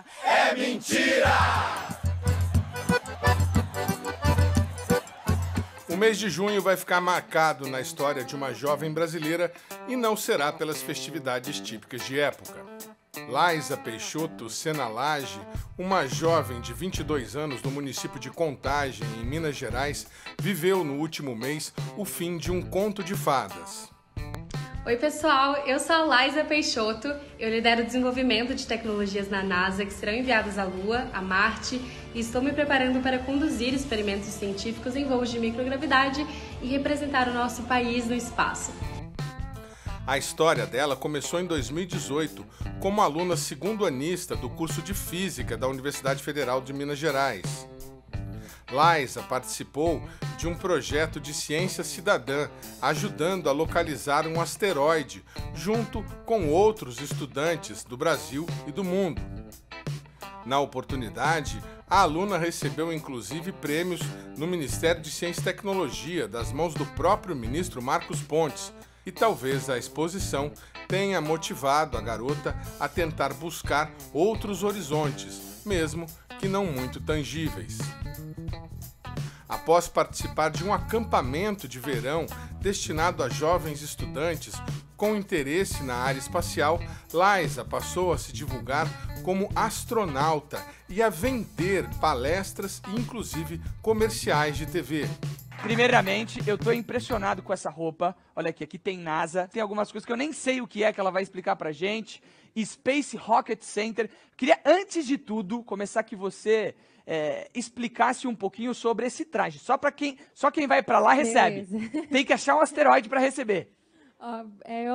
mentira! É mentira! O mês de junho vai ficar marcado na história de uma jovem brasileira e não será pelas festividades típicas de época. Laísa Peixoto Senalage, uma jovem de 22 anos no município de Contagem, em Minas Gerais, viveu no último mês o fim de um conto de fadas. Oi pessoal, eu sou a Laísa Peixoto, eu lidero o desenvolvimento de tecnologias na NASA que serão enviadas à Lua, a Marte, e estou me preparando para conduzir experimentos científicos em voos de microgravidade e representar o nosso país no espaço. A história dela começou em 2018 como aluna segundo-anista do curso de Física da Universidade Federal de Minas Gerais. Laísa participou de um projeto de ciência cidadã, ajudando a localizar um asteroide, junto com outros estudantes do Brasil e do mundo. Na oportunidade, a aluna recebeu inclusive prêmios no Ministério de Ciência e Tecnologia, das mãos do próprio ministro Marcos Pontes, e talvez a exposição tenha motivado a garota a tentar buscar outros horizontes, mesmo que não muito tangíveis. Após participar de um acampamento de verão destinado a jovens estudantes com interesse na área espacial, Laísa passou a se divulgar como astronauta e a vender palestras e inclusive comerciais de TV. Primeiramente, eu tô impressionado com essa roupa. Olha aqui tem NASA, tem algumas coisas que eu nem sei o que ela vai explicar pra gente. Space Rocket Center. Queria, antes de tudo, começar que você explicasse um pouquinho sobre esse traje. Só quem vai pra lá recebe. Beleza. Tem que achar um asteroide pra receber.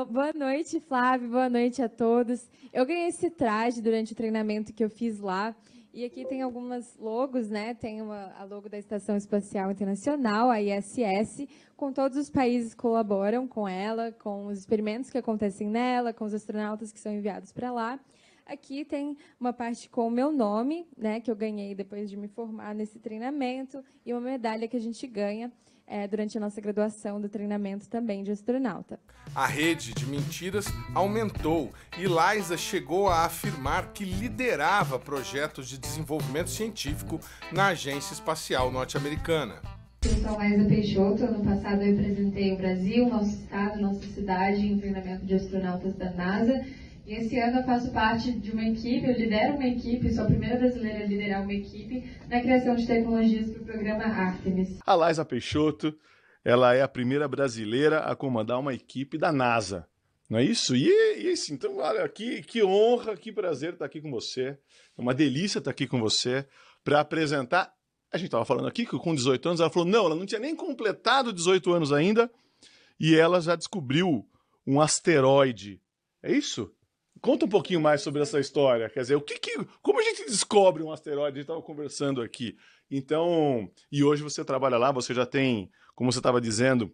Boa noite, Flávio. Boa noite a todos. Eu ganhei esse traje durante o treinamento que eu fiz lá. E aqui tem algumas logos, né? Tem a logo da Estação Espacial Internacional, a ISS, com todos os países que colaboram com ela, com os experimentos que acontecem nela, com os astronautas que são enviados para lá. Aqui tem uma parte com o meu nome, né, que eu ganhei depois de me formar nesse treinamento, e uma medalha que a gente ganha durante a nossa graduação do treinamento também de astronauta. A rede de mentiras aumentou e Laísa chegou a afirmar que liderava projetos de desenvolvimento científico na Agência Espacial Norte-Americana. Eu sou a Laísa Peixoto. Ano passado eu representei o Brasil, nosso estado, nossa cidade em treinamento de astronautas da NASA. E esse ano eu faço parte de uma equipe, eu lidero uma equipe, sou a primeira brasileira a liderar uma equipe na criação de tecnologias para o programa Artemis. A Laísa Peixoto, ela é a primeira brasileira a comandar uma equipe da NASA, não é isso? E isso, então, olha, que honra, que prazer estar aqui com você, é uma delícia estar aqui com você para apresentar. A gente estava falando aqui que com 18 anos, ela falou, não, ela não tinha nem completado 18 anos ainda, e ela já descobriu um asteroide, é isso? Conta um pouquinho mais sobre essa história, quer dizer, como a gente descobre um asteroide? A gente estava conversando aqui. Então, e hoje você trabalha lá, você já tem, como você estava dizendo,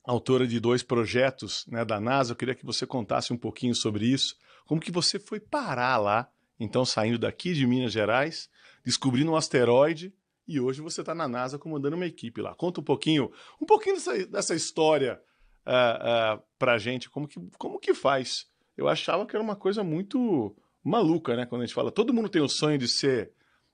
autora de 2 projetos, né, da NASA. Eu queria que você contasse um pouquinho sobre isso. Como que você foi parar lá, então saindo daqui de Minas Gerais, descobrindo um asteroide, e hoje você está na NASA comandando uma equipe lá. Conta um pouquinho dessa história para a gente, como que faz? Eu achava que era uma coisa muito maluca, né? Quando a gente fala, todo mundo tem o sonho de ser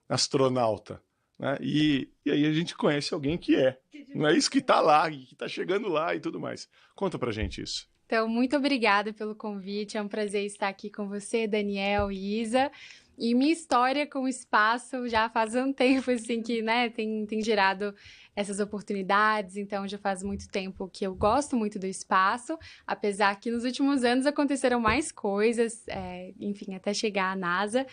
astronauta, né? E aí a gente conhece alguém que é. Não é isso que está lá, que está chegando lá e tudo mais. Conta pra gente isso. Então, muito obrigada pelo convite, é um prazer estar aqui com você, Daniel e Isa. E minha história com o espaço já faz um tempo, assim, que, né, tem gerado essas oportunidades, então já faz muito tempo que eu gosto muito do espaço, apesar que nos últimos anos aconteceram mais coisas, enfim, até chegar à NASA.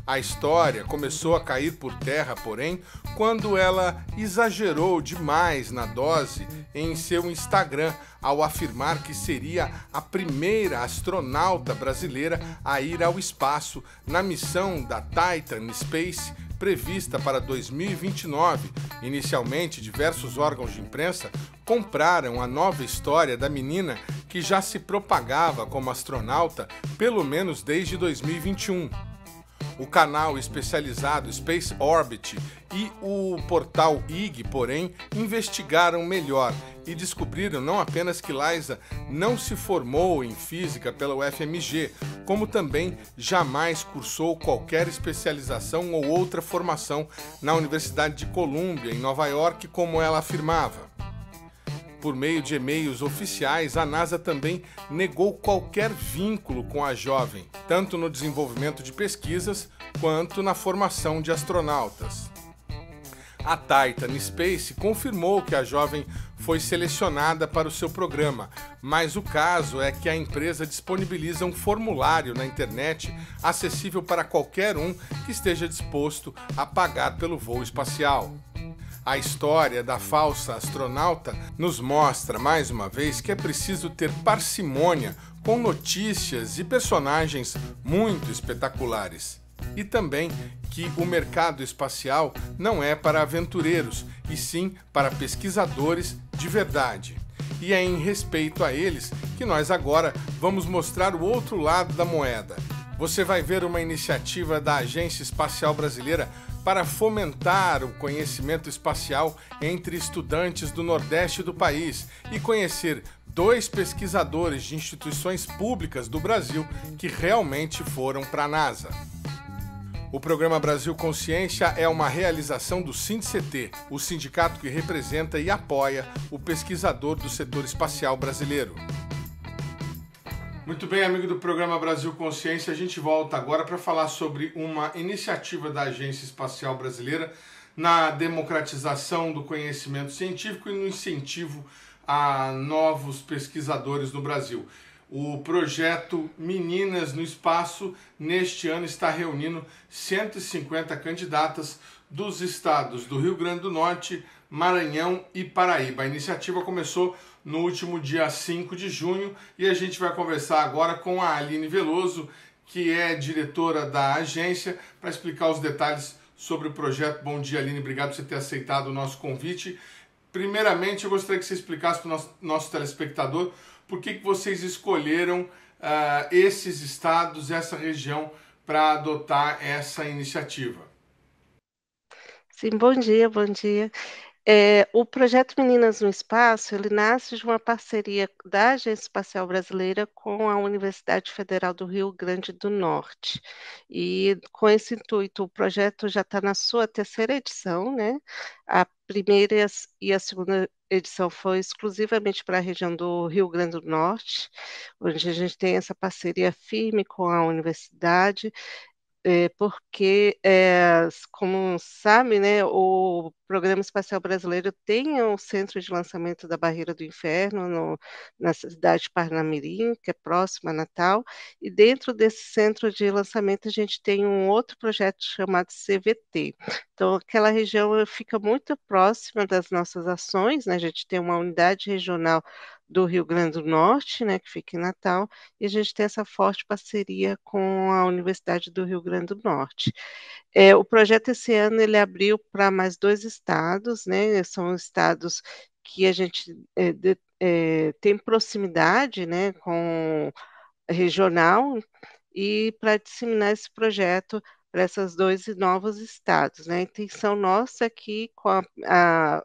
A história começou a cair por terra, porém, quando ela exagerou demais na dose em seu Instagram, ao afirmar que seria a primeira astronauta brasileira a ir ao espaço na missão da Titan Space, prevista para 2029. Inicialmente, diversos órgãos de imprensa compraram a nova história da menina que já se propagava como astronauta pelo menos desde 2021. O canal especializado Space Orbit e o portal IG, porém, investigaram melhor e descobriram não apenas que Liza não se formou em física pela UFMG, como também jamais cursou qualquer especialização ou outra formação na Universidade de Columbia, em Nova York, como ela afirmava. Por meio de e-mails oficiais, a NASA também negou qualquer vínculo com a jovem, tanto no desenvolvimento de pesquisas quanto na formação de astronautas. A Titan Space confirmou que a jovem foi selecionada para o seu programa, mas o caso é que a empresa disponibiliza um formulário na internet acessível para qualquer um que esteja disposto a pagar pelo voo espacial. A história da falsa astronauta nos mostra, mais uma vez, que é preciso ter parcimônia com notícias e personagens muito espetaculares. E também que o mercado espacial não é para aventureiros, e sim para pesquisadores de verdade. E é em respeito a eles que nós agora vamos mostrar o outro lado da moeda. Você vai ver uma iniciativa da Agência Espacial Brasileira para fomentar o conhecimento espacial entre estudantes do Nordeste do país e conhecer 2 pesquisadores de instituições públicas do Brasil que realmente foram para a NASA. O programa Brasil Consciência é uma realização do SINDCT, o sindicato que representa e apoia o pesquisador do setor espacial brasileiro. Muito bem, amigo do programa Brasil Consciência, a gente volta agora para falar sobre uma iniciativa da Agência Espacial Brasileira na democratização do conhecimento científico e no incentivo a novos pesquisadores no Brasil. O projeto Meninas no Espaço, neste ano, está reunindo 150 candidatas dos estados do Rio Grande do Norte, Maranhão e Paraíba. A iniciativa começou no último dia 5 de junho e a gente vai conversar agora com a Aline Veloso, que é diretora da agência, para explicar os detalhes sobre o projeto. Bom dia, Aline, obrigado por você ter aceitado o nosso convite. Primeiramente, eu gostaria que você explicasse para o nosso telespectador por que vocês escolheram esses estados, essa região, para adotar essa iniciativa. Sim, bom dia, bom dia. O projeto Meninas no Espaço, ele nasce de uma parceria da Agência Espacial Brasileira com a Universidade Federal do Rio Grande do Norte. E com esse intuito, o projeto já está na sua 3ª edição, né? A primeira e a segunda edição foi exclusivamente para a região do Rio Grande do Norte, onde a gente tem essa parceria firme com a universidade, porque, como sabe, né, o Programa Espacial Brasileiro tem o centro de lançamento da Barreira do Inferno, na cidade de Parnamirim, que é próxima a Natal, e dentro desse centro de lançamento a gente tem um outro projeto chamado CVT. Então, aquela região fica muito próxima das nossas ações, né? A gente tem uma unidade regional do Rio Grande do Norte, né, que fica em Natal, e a gente tem essa forte parceria com a Universidade do Rio Grande do Norte. O projeto esse ano ele abriu para mais 2 estados, né, são estados que a gente tem proximidade, né, com regional, e para disseminar esse projeto para esses 2 novos estados, né? A intenção nossa é que,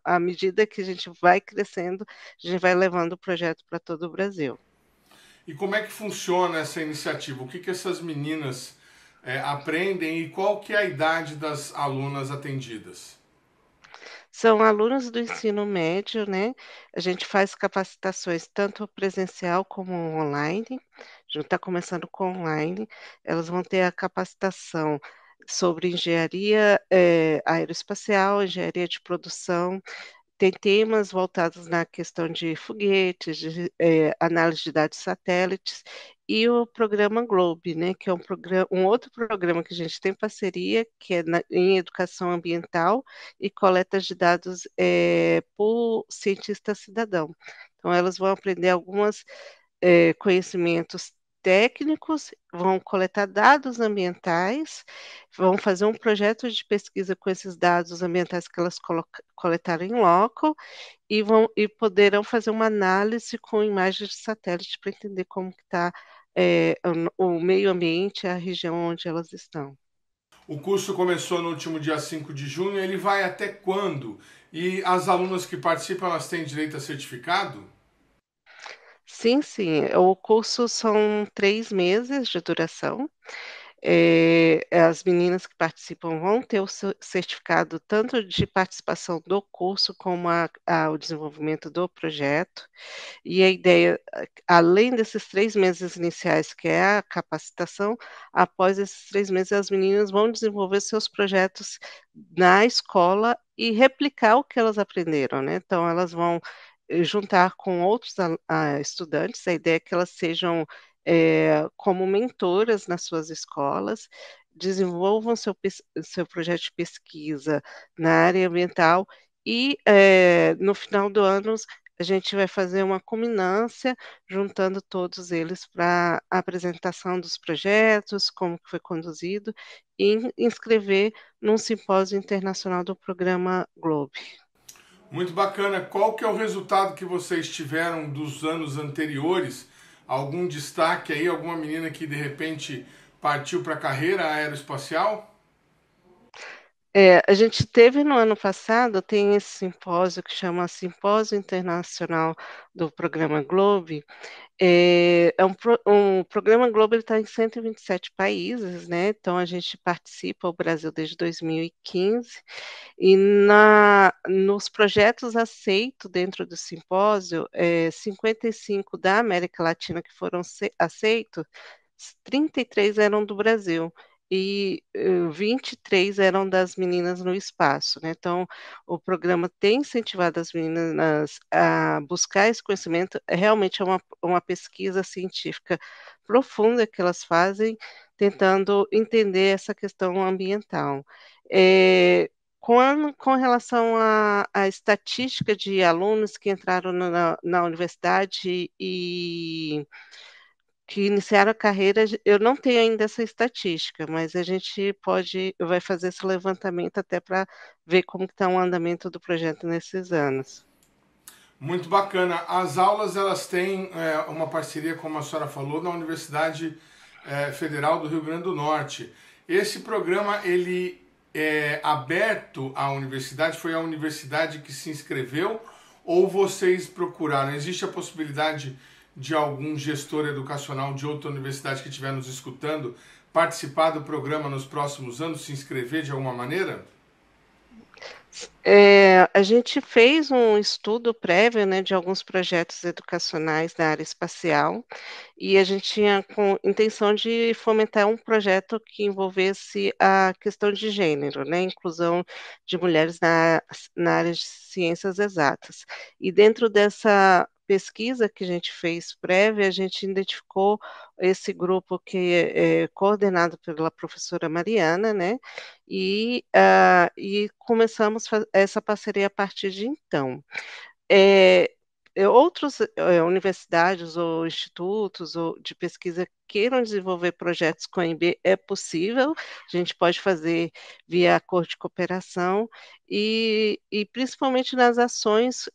à medida que a gente vai crescendo, a gente vai levando o projeto para todo o Brasil. E como é que funciona essa iniciativa? O que essas meninas aprendem e qual que é a idade das alunas atendidas? São alunos do ensino médio, né? A gente faz capacitações tanto presencial como online. A gente está começando com online. Elas vão ter a capacitação sobre engenharia aeroespacial, engenharia de produção. Tem temas voltados na questão de foguetes, de análise de dados satélites, e o programa Globe, né, que é um outro programa que a gente tem parceria, que é em educação ambiental e coleta de dados por cientista cidadão. Então, elas vão aprender alguns conhecimentos técnicos, vão coletar dados ambientais, vão fazer um projeto de pesquisa com esses dados ambientais que elas coletaram em loco e poderão fazer uma análise com imagens de satélite para entender como está o meio ambiente, a região onde elas estão. O curso começou no último dia 5 de junho, ele vai até quando? E as alunas que participam, elas têm direito a certificado? Sim, sim. O curso são 3 meses de duração. As meninas que participam vão ter o certificado tanto de participação do curso como o desenvolvimento do projeto. E a ideia, além desses 3 meses iniciais, que é a capacitação, após esses 3 meses as meninas vão desenvolver seus projetos na escola e replicar o que elas aprenderam, né. Então elas vão, juntar com outros estudantes, a ideia é que elas sejam, como mentoras nas suas escolas, desenvolvam seu projeto de pesquisa na área ambiental e, no final do ano a gente vai fazer uma culminância, juntando todos eles para a apresentação dos projetos, como que foi conduzido, e inscrever num simpósio internacional do programa GLOBE. Muito bacana. Qual que é o resultado que vocês tiveram dos anos anteriores? Algum destaque aí? Alguma menina que de repente partiu para a carreira aeroespacial? A gente teve no ano passado, tem esse simpósio que chama Simpósio Internacional do Programa GLOBE. O Programa GLOBE está em 127 países, né? Então a gente participa, o Brasil desde 2015, e nos projetos aceitos dentro do simpósio, 55 da América Latina que foram aceitos, 33 eram do Brasil e 23 eram das meninas no espaço, né. Então, o programa tem incentivado as meninas a buscar esse conhecimento, realmente é uma pesquisa científica profunda que elas fazem, tentando entender essa questão ambiental. Com relação à estatística de alunos que entraram na universidade e que iniciaram a carreira, eu não tenho ainda essa estatística, mas a gente vai fazer esse levantamento até para ver como está o andamento do projeto nesses anos. Muito bacana. As aulas, elas têm uma parceria, como a senhora falou, na Universidade Federal do Rio Grande do Norte. Esse programa, ele é aberto à universidade? Foi a universidade que se inscreveu ou vocês procuraram? Existe a possibilidade de algum gestor educacional de outra universidade que estiver nos escutando participar do programa nos próximos anos, se inscrever de alguma maneira? A gente fez um estudo prévio, né, de alguns projetos educacionais da área espacial, e a gente tinha com intenção de fomentar um projeto que envolvesse a questão de gênero, né, inclusão de mulheres na área de ciências exatas. E dentro dessa pesquisa que a gente fez prévia, a gente identificou esse grupo que é coordenado pela professora Mariana, né, e começamos essa parceria a partir de então. Outras universidades ou institutos ou de pesquisa queiram desenvolver projetos com a IB, é possível, a gente pode fazer via acordo de cooperação e principalmente nas ações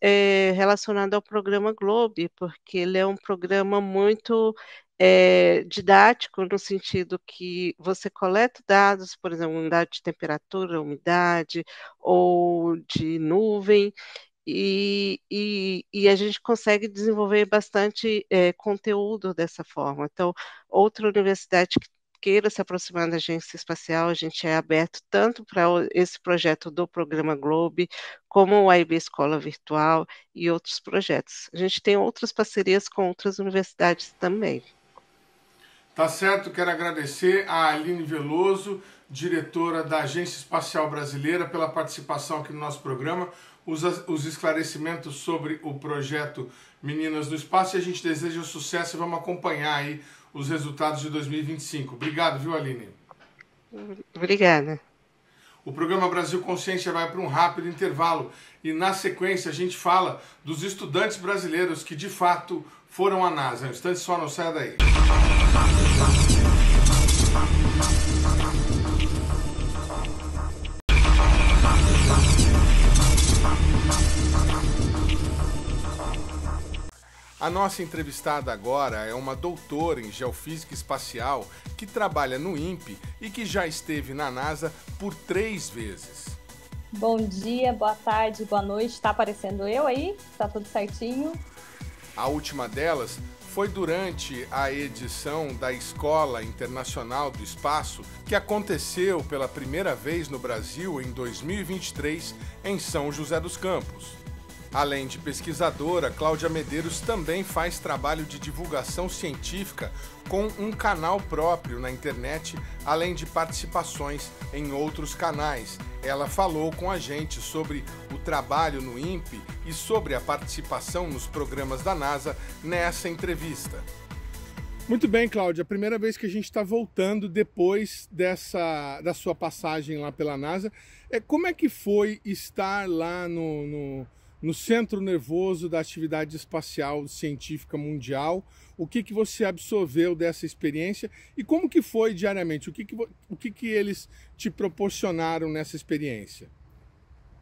relacionadas ao programa GLOBE, porque ele é um programa muito didático, no sentido que você coleta dados, por exemplo, um dado de temperatura, umidade ou de nuvem, e a gente consegue desenvolver bastante conteúdo dessa forma. Então, outra universidade que queira se aproximar da agência espacial, a gente é aberto tanto para esse projeto do programa GLOBE, como a IB Escola Virtual e outros projetos. A gente tem outras parcerias com outras universidades também. Tá certo, quero agradecer a Aline Veloso, diretora da Agência Espacial Brasileira, pela participação aqui no nosso programa, os esclarecimentos sobre o projeto Meninas no Espaço, e a gente deseja sucesso e vamos acompanhar aí os resultados de 2025. Obrigado, viu, Aline? Obrigada. O programa Brasil Consciência vai para um rápido intervalo e na sequência a gente fala dos estudantes brasileiros que de fato foram à NASA. Um instante só, não saia daí. A nossa entrevistada agora é uma doutora em geofísica espacial que trabalha no INPE e que já esteve na NASA por 3 vezes. Bom dia, boa tarde, boa noite. Tá aparecendo eu aí? Tá tudo certinho? A última delas foi durante a edição da Escola Internacional do Espaço, que aconteceu pela primeira vez no Brasil em 2023, em São José dos Campos. Além de pesquisadora, Cláudia Medeiros também faz trabalho de divulgação científica com um canal próprio na internet, além de participações em outros canais. Ela falou com a gente sobre o trabalho no INPE e sobre a participação nos programas da NASA nessa entrevista. Muito bem, Cláudia. A primeira vez que a gente está voltando depois da sua passagem lá pela NASA. Como é que foi estar lá no centro nervoso da atividade espacial científica mundial? O que você absorveu dessa experiência e como que foi diariamente? O que eles te proporcionaram nessa experiência?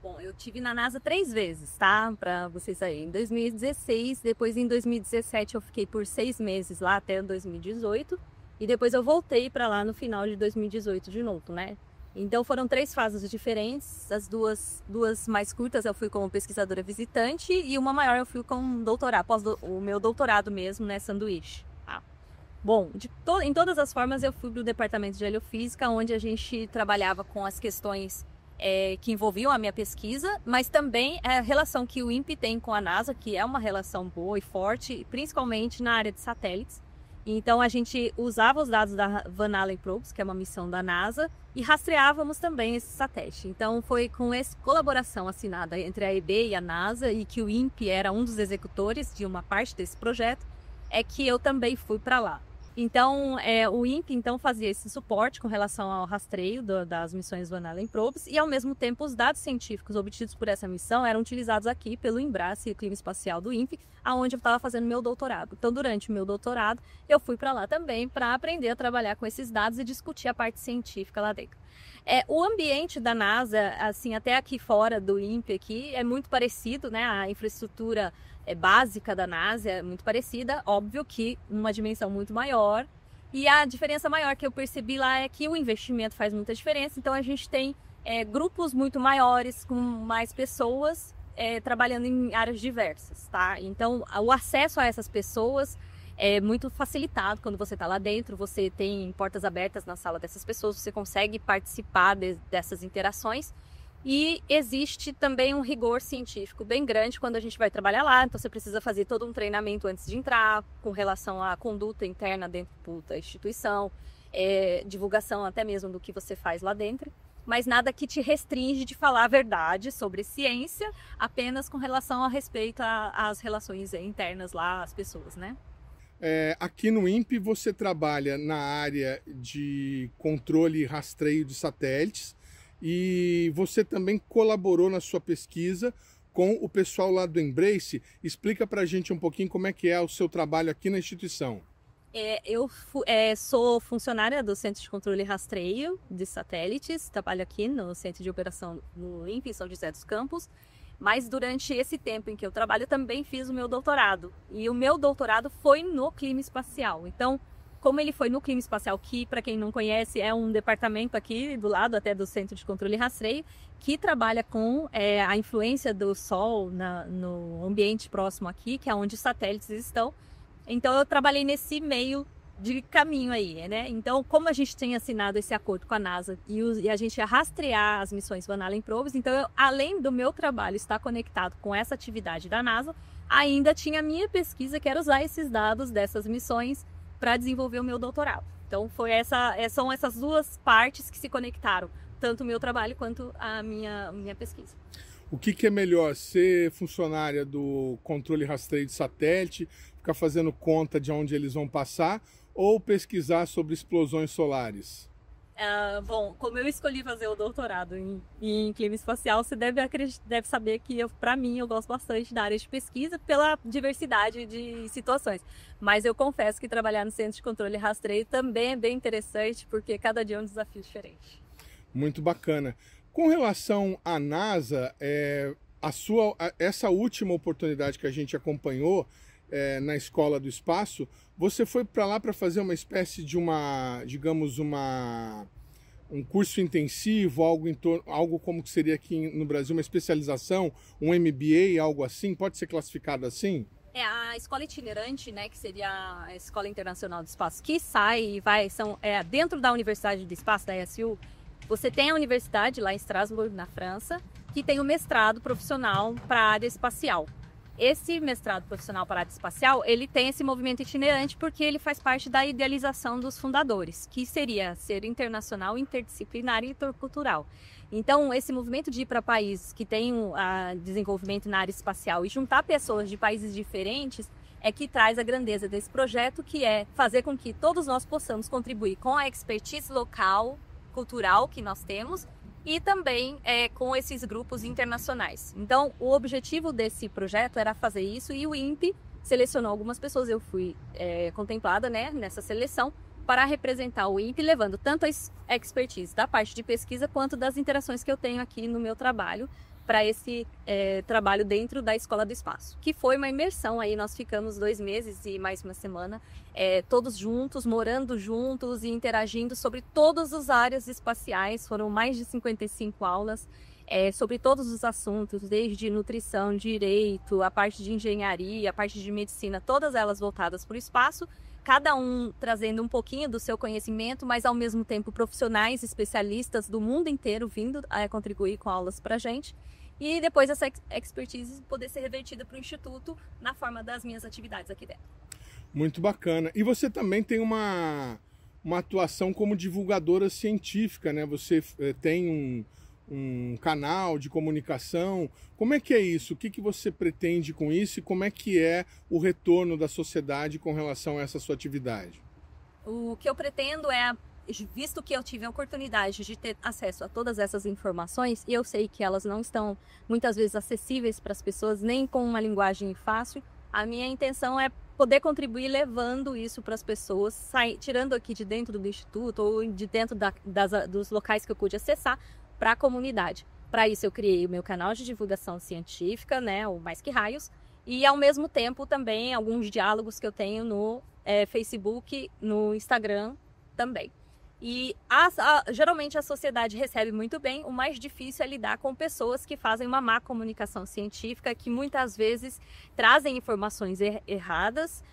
Bom, eu tive na NASA 3 vezes, tá? Para vocês aí. Em 2016, depois em 2017 eu fiquei por 6 meses lá até 2018 e depois eu voltei para lá no final de 2018 de novo, né? Então foram 3 fases diferentes, as duas mais curtas eu fui como pesquisadora visitante e uma maior eu fui com doutorado, o meu doutorado mesmo, né, sanduíche. Tá? Bom, em todas as formas eu fui do departamento de heliofísica, onde a gente trabalhava com as questões que envolviam a minha pesquisa, mas também a relação que o INPE tem com a NASA, que é uma relação boa e forte, principalmente na área de satélites. Então a gente usava os dados da Van Allen Probes, que é uma missão da NASA, e rastreávamos também esse satélite. Então foi com essa colaboração assinada entre a EB e a NASA, e que o INPE era um dos executores de uma parte desse projeto, é que eu também fui para lá. Então o INPE fazia esse suporte com relação ao rastreio das missões Van Allen Probes, e ao mesmo tempo os dados científicos obtidos por essa missão eram utilizados aqui pelo Embrace, o Clima Espacial do INPE, aonde eu estava fazendo meu doutorado. Então durante o meu doutorado eu fui para lá também para aprender a trabalhar com esses dados e discutir a parte científica lá dentro. O ambiente da NASA, assim, até aqui fora do INPE aqui, é muito parecido, né? A infraestrutura básica da NASA é muito parecida, óbvio que numa dimensão muito maior. E a diferença maior que eu percebi lá é que o investimento faz muita diferença. Então a gente tem grupos muito maiores, com mais pessoas trabalhando em áreas diversas, tá? Então o acesso a essas pessoas é muito facilitado quando você está lá dentro, você tem portas abertas na sala dessas pessoas, você consegue participar dessas interações. E existe também um rigor científico bem grande quando a gente vai trabalhar lá, então você precisa fazer todo um treinamento antes de entrar, com relação à conduta interna dentro da instituição, divulgação até mesmo do que você faz lá dentro, mas nada que te restringe de falar a verdade sobre ciência, apenas com relação a respeito às relações internas lá, as pessoas, né? Aqui no INPE você trabalha na área de controle e rastreio de satélites, e você também colaborou na sua pesquisa com o pessoal lá do Embrace. Explica pra gente um pouquinho como é que é o seu trabalho aqui na instituição. Eu sou funcionária do Centro de Controle e Rastreio de Satélites, trabalho aqui no Centro de Operação no INPE, em São José dos Campos, mas durante esse tempo em que eu trabalho, eu também fiz o meu doutorado. E o meu doutorado foi no clima espacial. Então, como ele foi no clima espacial, que, para quem não conhece, é um departamento aqui do lado até do Centro de Controle e Rastreio, que trabalha com a influência do Sol no ambiente próximo aqui, que é onde os satélites estão. Então, eu trabalhei nesse meio de caminho aí, né? Então, como a gente tem assinado esse acordo com a NASA e a gente ia rastrear as missões Van Allen Probes, então, além do meu trabalho estar conectado com essa atividade da NASA, ainda tinha a minha pesquisa, que era usar esses dados dessas missões para desenvolver o meu doutorado. Então são essas duas partes que se conectaram, tanto o meu trabalho quanto a minha pesquisa. O que é melhor, ser funcionária do controle e rastreio de satélite, ficar fazendo conta de onde eles vão passar, ou pesquisar sobre explosões solares? Bom, como eu escolhi fazer o doutorado em clima espacial, você deve saber que, para mim, eu gosto bastante da área de pesquisa pela diversidade de situações. Mas eu confesso que trabalhar no Centro de Controle e Rastreio também é bem interessante, porque cada dia é um desafio diferente. Muito bacana. Com relação à NASA, essa última oportunidade que a gente acompanhou, na Escola do Espaço, você foi para lá para fazer uma espécie de um curso intensivo, algo como que seria aqui no Brasil, uma especialização, um MBA, algo assim? Pode ser classificado assim? É a escola itinerante, né, que seria a Escola Internacional do Espaço, que sai e vai, dentro da Universidade do Espaço, da ESU, você tem a universidade lá em Estrasburgo, na França, que tem o mestrado profissional para a área espacial. Esse mestrado profissional para a área espacial, ele tem esse movimento itinerante porque ele faz parte da idealização dos fundadores, que seria ser internacional, interdisciplinar e intercultural. Então, esse movimento de ir para países que têm desenvolvimento na área espacial e juntar pessoas de países diferentes é que traz a grandeza desse projeto, que é fazer com que todos nós possamos contribuir com a expertise local, cultural que nós temos e também com esses grupos internacionais. Então, o objetivo desse projeto era fazer isso e o INPE selecionou algumas pessoas. Eu fui contemplada, né, nessa seleção para representar o INPE, levando tanto a expertise da parte de pesquisa quanto das interações que eu tenho aqui no meu trabalho para esse trabalho dentro da Escola do Espaço, que foi uma imersão. Aí nós ficamos 2 meses e mais uma semana, todos juntos, morando juntos e interagindo sobre todas as áreas espaciais. Foram mais de 55 aulas sobre todos os assuntos, desde nutrição, direito, a parte de engenharia, a parte de medicina, todas elas voltadas para o espaço, cada um trazendo um pouquinho do seu conhecimento, mas ao mesmo tempo profissionais, especialistas do mundo inteiro vindo a contribuir com aulas para a gente. E depois essa expertise poder ser revertida para o Instituto na forma das minhas atividades aqui dentro. Muito bacana. E você também tem uma atuação como divulgadora científica, né? Você tem um canal de comunicação. Como é que é isso? O que você pretende com isso e como é que é o retorno da sociedade com relação a essa sua atividade? O que eu pretendo visto que eu tive a oportunidade de ter acesso a todas essas informações, e eu sei que elas não estão muitas vezes acessíveis para as pessoas, nem com uma linguagem fácil, a minha intenção é poder contribuir levando isso para as pessoas, tirando aqui de dentro do Instituto ou de dentro dos locais que eu pude acessar, para a comunidade. Para isso eu criei o meu canal de divulgação científica, né, o Mais Que Raios, e ao mesmo tempo também alguns diálogos que eu tenho no Facebook, no Instagram também. E geralmente a sociedade recebe muito bem. O mais difícil é lidar com pessoas que fazem uma má comunicação científica, que muitas vezes trazem informações erradas,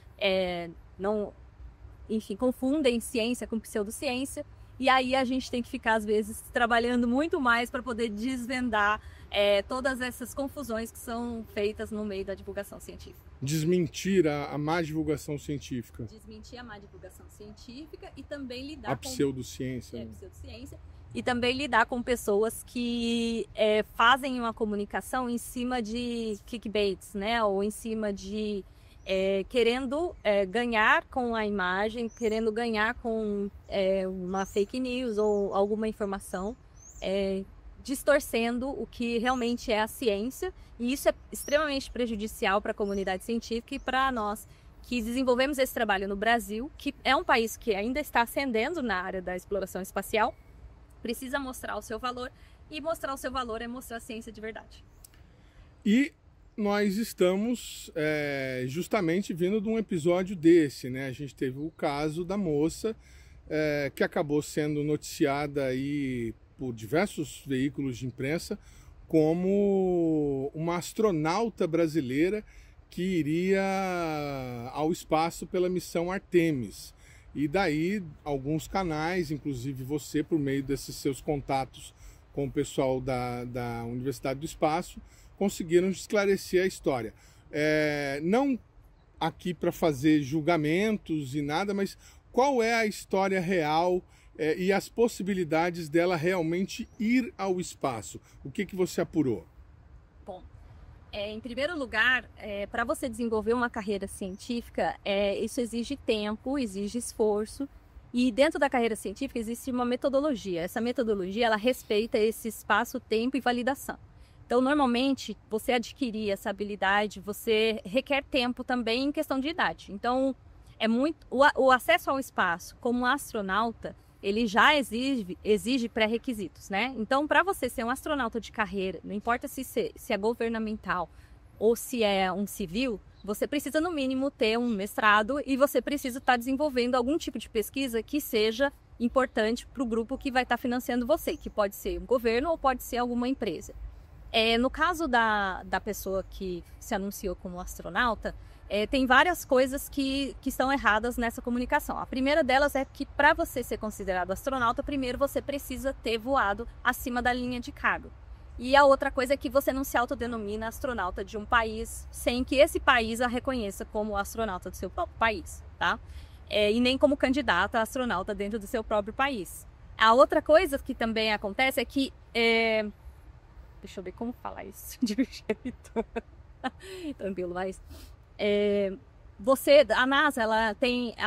confundem ciência com pseudociência. E aí a gente tem que ficar, às vezes, trabalhando muito mais para poder desvendar todas essas confusões que são feitas no meio da divulgação científica. Desmentir a má divulgação científica. Desmentir a má divulgação científica e também lidar com... pseudociência. Pseudociência. E também lidar com pessoas que fazem uma comunicação em cima de clickbaits, né? Ou em cima de... querendo ganhar com a imagem, querendo ganhar com uma fake news ou alguma informação, distorcendo o que realmente é a ciência, e isso é extremamente prejudicial para a comunidade científica e para nós que desenvolvemos esse trabalho no Brasil, que é um país que ainda está ascendendo na área da exploração espacial, precisa mostrar o seu valor, e mostrar o seu valor é mostrar a ciência de verdade. E nós estamos justamente vindo de um episódio desse, né? A gente teve o caso da moça que acabou sendo noticiada aí por diversos veículos de imprensa como uma astronauta brasileira que iria ao espaço pela missão Artemis. E daí alguns canais, inclusive você, por meio desses seus contatos com o pessoal da Universidade do Espaço, conseguiram esclarecer a história. Não aqui para fazer julgamentos e nada, mas qual é a história real e as possibilidades dela realmente ir ao espaço? O que você apurou? Bom, em primeiro lugar, para você desenvolver uma carreira científica, isso exige tempo, exige esforço, e dentro da carreira científica existe uma metodologia. Essa metodologia, ela respeita esse espaço, tempo e validação. Então, normalmente, você adquirir essa habilidade, você requer tempo também em questão de idade. Então, o acesso ao espaço como astronauta, ele já exige pré-requisitos, né? Então, para você ser um astronauta de carreira, não importa se é governamental ou se é um civil, você precisa, no mínimo, ter um mestrado e você precisa estar desenvolvendo algum tipo de pesquisa que seja importante para o grupo que vai estar financiando você, que pode ser um governo ou pode ser alguma empresa. No caso da pessoa que se anunciou como astronauta, tem várias coisas que estão erradas nessa comunicação. A primeira delas é que, para você ser considerado astronauta, primeiro você precisa ter voado acima da linha de cargo. E a outra coisa é que você não se autodenomina astronauta de um país sem que esse país a reconheça como astronauta do seu próprio país, tá? E nem como candidata a astronauta dentro do seu próprio país. A outra coisa que também acontece é que... Deixa eu ver como falar isso de um jeito tranquilo, mas... a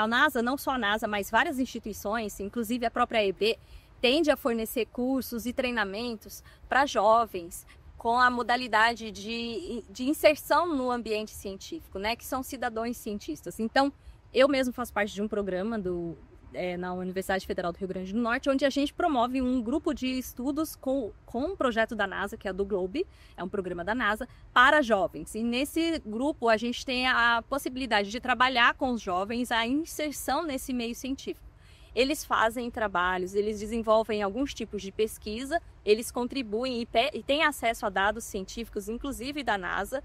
NASA, não só a NASA, mas várias instituições, inclusive a própria EB, tende a fornecer cursos e treinamentos para jovens com a modalidade de inserção no ambiente científico, né, que são cidadãos cientistas. Então, eu mesmo faço parte de um programa na Universidade Federal do Rio Grande do Norte, onde a gente promove um grupo de estudos com um projeto da NASA, que é do GLOBE, é um programa da NASA, para jovens. E nesse grupo a gente tem a possibilidade de trabalhar com os jovens a inserção nesse meio científico. Eles fazem trabalhos, eles desenvolvem alguns tipos de pesquisa, eles contribuem e têm acesso a dados científicos, inclusive da NASA,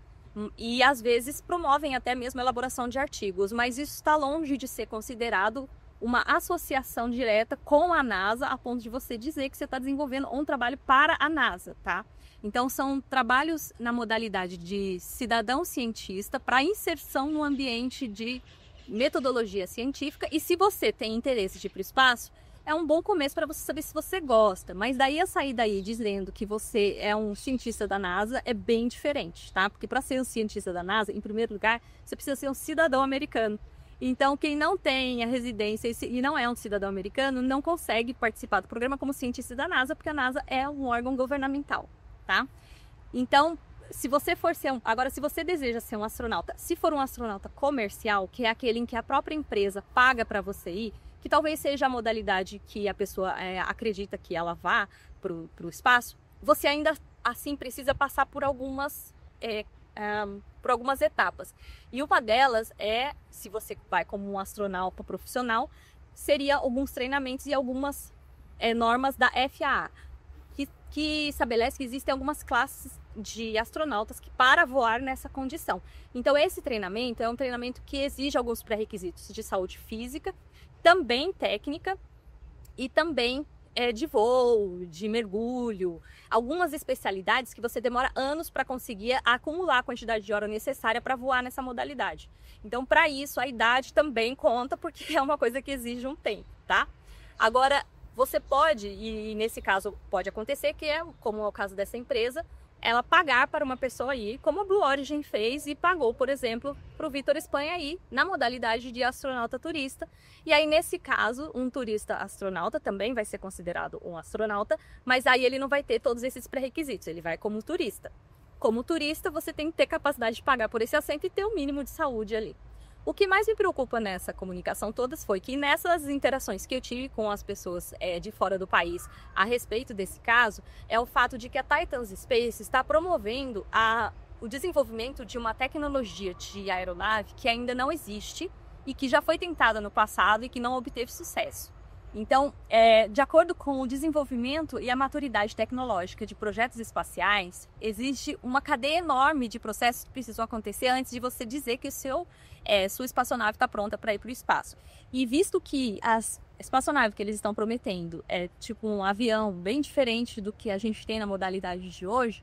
e às vezes promovem até mesmo a elaboração de artigos, mas isso está longe de ser considerado uma associação direta com a NASA, a ponto de você dizer que você está desenvolvendo um trabalho para a NASA, tá? Então são trabalhos na modalidade de cidadão cientista para inserção no ambiente de metodologia científica, e se você tem interesse de ir para o espaço, é um bom começo para você saber se você gosta, mas daí a sair daí dizendo que você é um cientista da NASA é bem diferente, tá? Porque para ser um cientista da NASA, em primeiro lugar, você precisa ser um cidadão americano. Então, quem não tem a residência e não é um cidadão americano, não consegue participar do programa como cientista da NASA, porque a NASA é um órgão governamental, tá? Então, se você for agora, se você deseja ser um astronauta, se for um astronauta comercial, que é aquele em que a própria empresa paga para você ir, que talvez seja a modalidade que a pessoa acredita que ela vá para o espaço, você ainda assim precisa passar por algumas etapas. E uma delas se você vai como um astronauta profissional, seria alguns treinamentos e algumas normas da FAA, que estabelece que existem algumas classes de astronautas que para voar nessa condição. Então esse treinamento é um treinamento que exige alguns pré-requisitos de saúde física, também técnica e também de voo, de mergulho, algumas especialidades que você demora anos para conseguir acumular a quantidade de hora necessária para voar nessa modalidade. Então, para isso, a idade também conta, porque é uma coisa que exige um tempo, tá? Agora, você pode, e nesse caso pode acontecer, que como é o caso dessa empresa, ela pagar para uma pessoa ir, como a Blue Origin fez e pagou, por exemplo, para o Vitor Espanha ir na modalidade de astronauta turista. E aí, nesse caso, um turista astronauta também vai ser considerado um astronauta, mas aí ele não vai ter todos esses pré-requisitos, ele vai como turista. Como turista, você tem que ter capacidade de pagar por esse assento e ter o mínimo de saúde ali. O que mais me preocupa nessa comunicação todas foi que nessas interações que eu tive com as pessoas de fora do país a respeito desse caso, é o fato de que a Titans Space está promovendo o desenvolvimento de uma tecnologia de aeronave que ainda não existe e que já foi tentada no passado e que não obteve sucesso. Então, de acordo com o desenvolvimento e a maturidade tecnológica de projetos espaciais, existe uma cadeia enorme de processos que precisam acontecer antes de você dizer que sua espaçonave está pronta para ir para o espaço. E visto que a espaçonave que eles estão prometendo é tipo um avião bem diferente do que a gente tem na modalidade de hoje,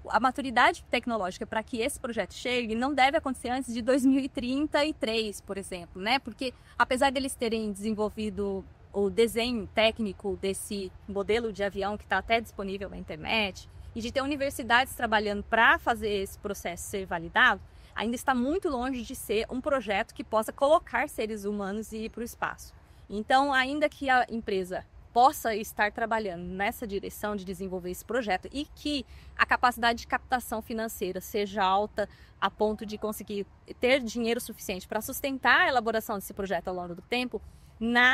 a maturidade tecnológica para que esse projeto chegue não deve acontecer antes de 2033, por exemplo, né? Porque apesar deles terem desenvolvido o desenho técnico desse modelo de avião que está até disponível na internet e de ter universidades trabalhando para fazer esse processo ser validado, ainda está muito longe de ser um projeto que possa colocar seres humanos e ir para o espaço. Então, ainda que a empresa possa estar trabalhando nessa direção de desenvolver esse projeto e que a capacidade de captação financeira seja alta a ponto de conseguir ter dinheiro suficiente para sustentar a elaboração desse projeto ao longo do tempo,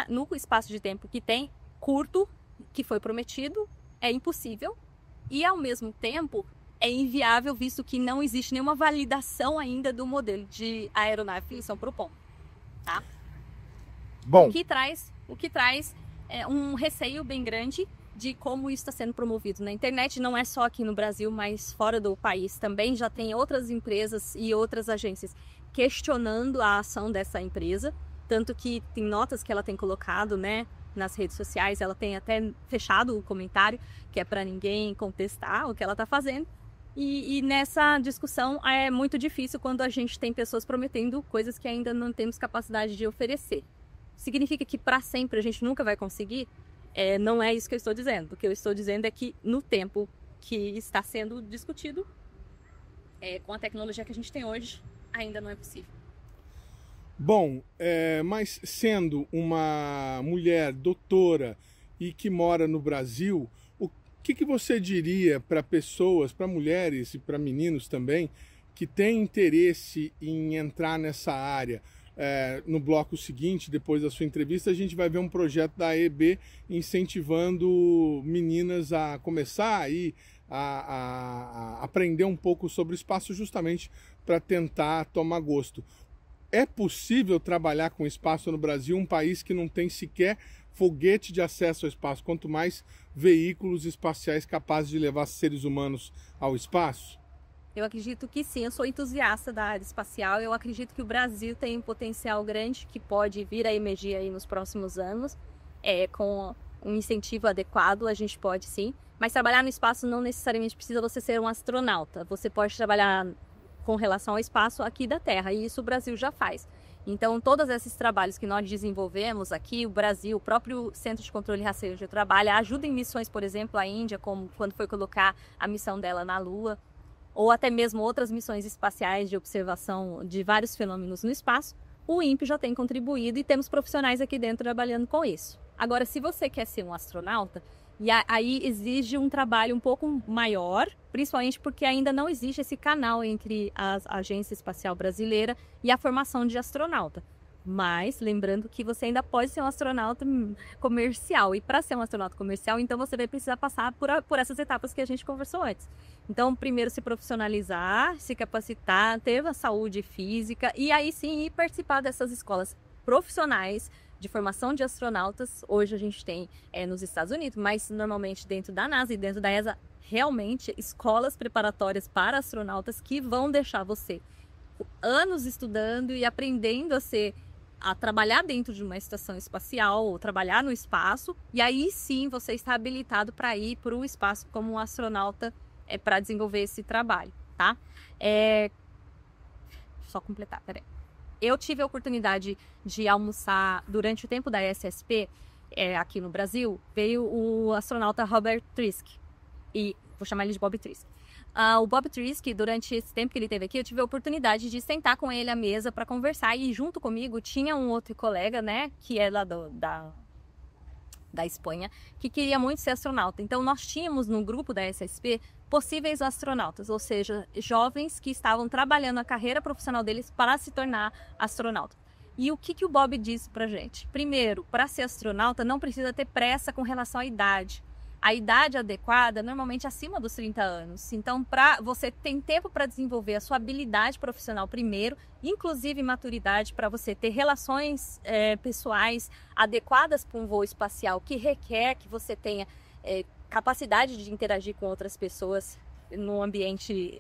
no espaço de tempo que tem, curto, que foi prometido, é impossível. E, ao mesmo tempo, é inviável, visto que não existe nenhuma validação ainda do modelo de aeronave que eles estão propondo, tá? Bom, O que traz um receio bem grande de como isso está sendo promovido na internet. Não é só aqui no Brasil, mas fora do país também já tem outras empresas e outras agências questionando a ação dessa empresa, tanto que tem notas que ela tem colocado, né, nas redes sociais. Ela tem até fechado o comentário, que é para ninguém contestar o que ela está fazendo. E nessa discussão é muito difícil quando a gente tem pessoas prometendo coisas que ainda não temos capacidade de oferecer. Significa que para sempre a gente nunca vai conseguir? Não é isso que eu estou dizendo. O que eu estou dizendo é que no tempo que está sendo discutido, com a tecnologia que a gente tem hoje, ainda não é possível. bom, mas sendo uma mulher doutora e que mora no Brasil, o que você diria para pessoas, para mulheres e para meninos também, que têm interesse em entrar nessa área? No bloco seguinte, depois da sua entrevista, a gente vai ver um projeto da AEB incentivando meninas a começar a aprender um pouco sobre o espaço, justamente para tentar tomar gosto. É possível trabalhar com espaço no Brasil, um país que não tem sequer foguete de acesso ao espaço, quanto mais veículos espaciais capazes de levar seres humanos ao espaço? Eu acredito que sim, eu sou entusiasta da área espacial. Eu acredito que o Brasil tem um potencial grande que pode vir a emergir aí nos próximos anos. Com um incentivo adequado, a gente pode sim. Mas trabalhar no espaço não necessariamente precisa você ser um astronauta. Você pode trabalhar com relação ao espaço aqui da Terra, e isso o Brasil já faz. Então, todos esses trabalhos que nós desenvolvemos aqui, o Brasil, o próprio Centro de Controle e Rastreio de Trabalho, ajuda em missões, por exemplo, a Índia, como quando foi colocar a missão dela na Lua, ou até mesmo outras missões espaciais de observação de vários fenômenos no espaço. O INPE já tem contribuído e temos profissionais aqui dentro trabalhando com isso. Agora, se você quer ser um astronauta, e aí exige um trabalho um pouco maior, principalmente porque ainda não existe esse canal entre a Agência Espacial Brasileira e a formação de astronauta. Mas, lembrando que você ainda pode ser um astronauta comercial. E para ser um astronauta comercial, então você vai precisar passar por essas etapas que a gente conversou antes. Então, primeiro se profissionalizar, se capacitar, ter a saúde física e aí sim ir participar dessas escolas profissionais de formação de astronautas. Hoje a gente tem nos Estados Unidos, mas normalmente dentro da NASA e dentro da ESA, realmente escolas preparatórias para astronautas que vão deixar você anos estudando e aprendendo a trabalhar dentro de uma estação espacial, ou trabalhar no espaço, e aí sim você está habilitado para ir para o espaço como um astronauta para desenvolver esse trabalho, tá? Só completar, peraí. Eu tive a oportunidade de almoçar durante o tempo da SSP, aqui no Brasil. Veio o astronauta Robert Trisk, e vou chamar ele de Bob Trisk. O Bob Trisk, durante esse tempo que ele esteve aqui, eu tive a oportunidade de sentar com ele à mesa para conversar, e junto comigo tinha um outro colega, né, que é lá da Espanha, que queria muito ser astronauta. Então nós tínhamos no grupo da SSP possíveis astronautas, ou seja, jovens que estavam trabalhando a carreira profissional deles para se tornar astronauta. E o que o Bob disse pra gente? Primeiro, para ser astronauta não precisa ter pressa com relação à idade. A idade adequada normalmente acima dos 30 anos. Então, você tem tempo para desenvolver a sua habilidade profissional primeiro, inclusive maturidade para você ter relações pessoais adequadas para um voo espacial, que requer que você tenha capacidade de interagir com outras pessoas num ambiente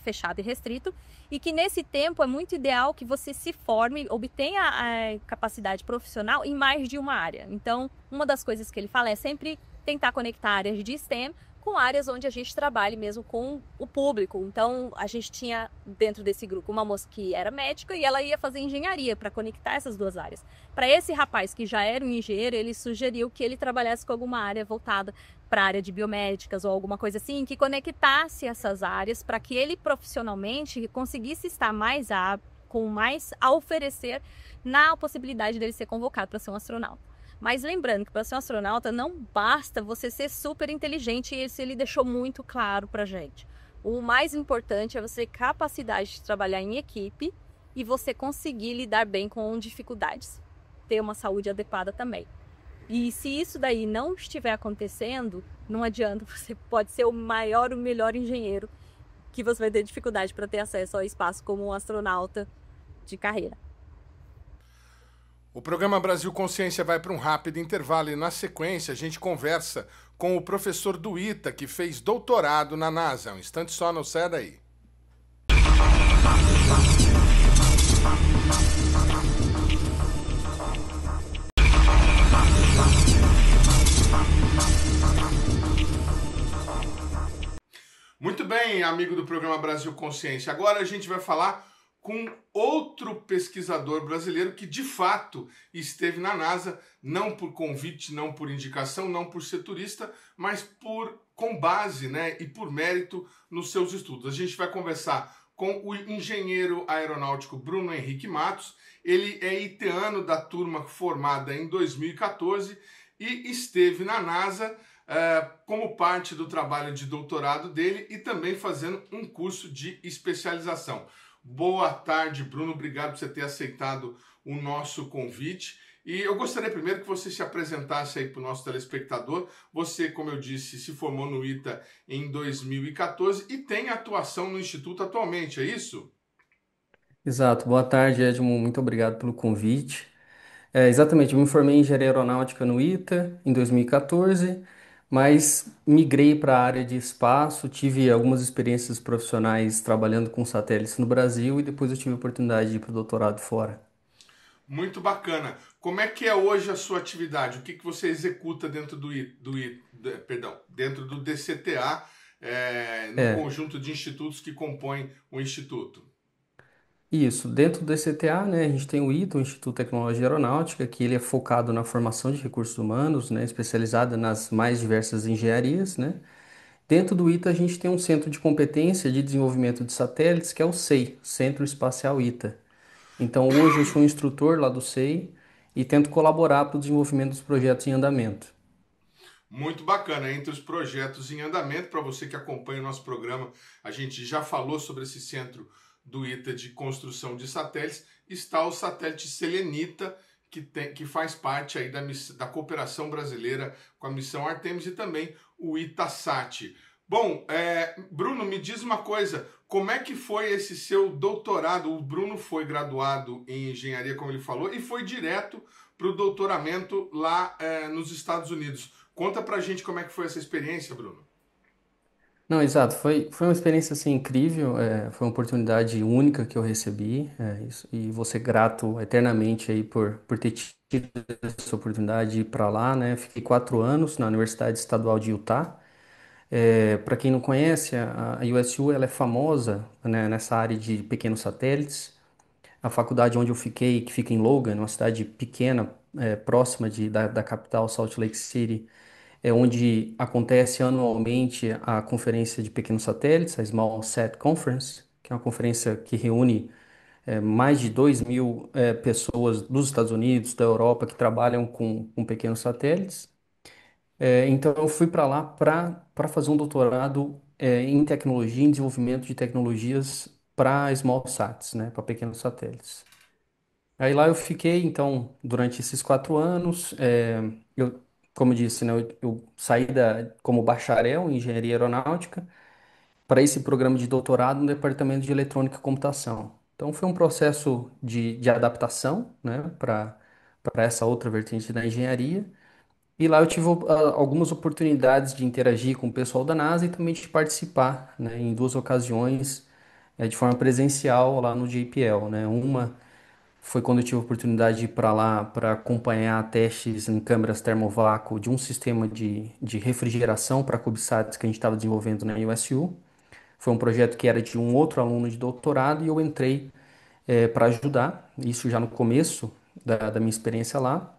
fechado e restrito, e que nesse tempo é muito ideal que você se forme, obtenha a capacidade profissional em mais de uma área. Então, uma das coisas que ele fala é sempre tentar conectar áreas de STEM com áreas onde a gente trabalhe mesmo com o público. Então, a gente tinha dentro desse grupo uma moça que era médica e ela ia fazer engenharia para conectar essas duas áreas. Para esse rapaz que já era um engenheiro, ele sugeriu que ele trabalhasse com alguma área voltada para a área de biomédicas ou alguma coisa assim, que conectasse essas áreas para que ele profissionalmente conseguisse estar com mais a oferecer na possibilidade dele ser convocado para ser um astronauta. Mas lembrando que para ser um astronauta não basta você ser super inteligente, e isso ele deixou muito claro para a gente. O mais importante é você ter capacidade de trabalhar em equipe e você conseguir lidar bem com dificuldades. Ter uma saúde adequada também. E se isso daí não estiver acontecendo, não adianta, você pode ser o maior, o melhor engenheiro que você vai ter dificuldade para ter acesso ao espaço como um astronauta de carreira. O programa Brasil Consciência vai para um rápido intervalo e, na sequência, a gente conversa com o professor do ITA, que fez doutorado na NASA. Um instante só, não saia daí. Muito bem, amigo do programa Brasil Consciência. Agora a gente vai falar com outro pesquisador brasileiro que, de fato, esteve na NASA, não por convite, não por indicação, não por ser turista, mas com base, né, e por mérito nos seus estudos. A gente vai conversar com o engenheiro aeronáutico Bruno Henrique Matos. Ele é itiano da turma formada em 2014 e esteve na NASA como parte do trabalho de doutorado dele e também fazendo um curso de especialização. Boa tarde, Bruno. Obrigado por você ter aceitado o nosso convite. E eu gostaria primeiro que você se apresentasse aí para o nosso telespectador. Você, como eu disse, se formou no ITA em 2014 e tem atuação no Instituto atualmente, é isso? Exato. Boa tarde, Edmo. Muito obrigado pelo convite. Exatamente, eu me formei em engenharia aeronáutica no ITA em 2014, mas migrei para a área de espaço, tive algumas experiências profissionais trabalhando com satélites no Brasil e depois eu tive a oportunidade de ir para o doutorado fora. Muito bacana. Como é que é hoje a sua atividade? O que você executa dentro dentro do DCTA, no conjunto de institutos que compõem o Instituto? Isso, dentro do DCTA, né, a gente tem o ITA, o Instituto de Tecnologia Aeronáutica, que ele é focado na formação de recursos humanos, né, especializada nas mais diversas engenharias, né. Dentro do ITA, a gente tem um centro de competência de desenvolvimento de satélites, que é o CEI, Centro Espacial ITA. Então, hoje eu sou um instrutor lá do CEI e tento colaborar para o desenvolvimento dos projetos em andamento. Muito bacana. Entre os projetos em andamento, para você que acompanha o nosso programa, a gente já falou sobre esse centro do ITA de construção de satélites, está o satélite Selenita, que faz parte aí da cooperação brasileira com a missão Artemis, e também o ITASAT. Bom, Bruno, me diz uma coisa, como é que foi esse seu doutorado? O Bruno foi graduado em engenharia, como ele falou, e foi direto para o doutoramento lá nos Estados Unidos. Conta pra gente como é que foi essa experiência, Bruno. Não, exato, foi uma experiência assim, incrível, foi uma oportunidade única que eu recebi, e vou ser grato eternamente aí por ter tido essa oportunidade de ir para lá, né? Fiquei 4 anos na Universidade Estadual de Utah. Para quem não conhece, a USU ela é famosa, né, nessa área de pequenos satélites. A faculdade onde eu fiquei, que fica em Logan, uma cidade pequena, próxima da capital, Salt Lake City, é onde acontece anualmente a Conferência de Pequenos Satélites, a Small Sat Conference, que é uma conferência que reúne mais de 2.000 pessoas dos Estados Unidos, da Europa, que trabalham com pequenos satélites. Então eu fui para lá para fazer um doutorado em tecnologia, em desenvolvimento de tecnologias para small sats, né, para pequenos satélites. Aí lá eu fiquei, então, durante esses 4 anos, como eu disse, né, eu saí como bacharel em engenharia aeronáutica para esse programa de doutorado no departamento de eletrônica e computação. Então foi um processo de adaptação, né, para essa outra vertente da engenharia. E lá eu tive algumas oportunidades de interagir com o pessoal da NASA e também de participar, né, em 2 ocasiões, de forma presencial lá no JPL, né? Uma foi quando eu tive a oportunidade de ir para lá para acompanhar testes em câmeras termovácuo de um sistema de refrigeração para CubeSats que a gente estava desenvolvendo na USU. Foi um projeto que era de um outro aluno de doutorado e eu entrei para ajudar, isso já no começo da minha experiência lá.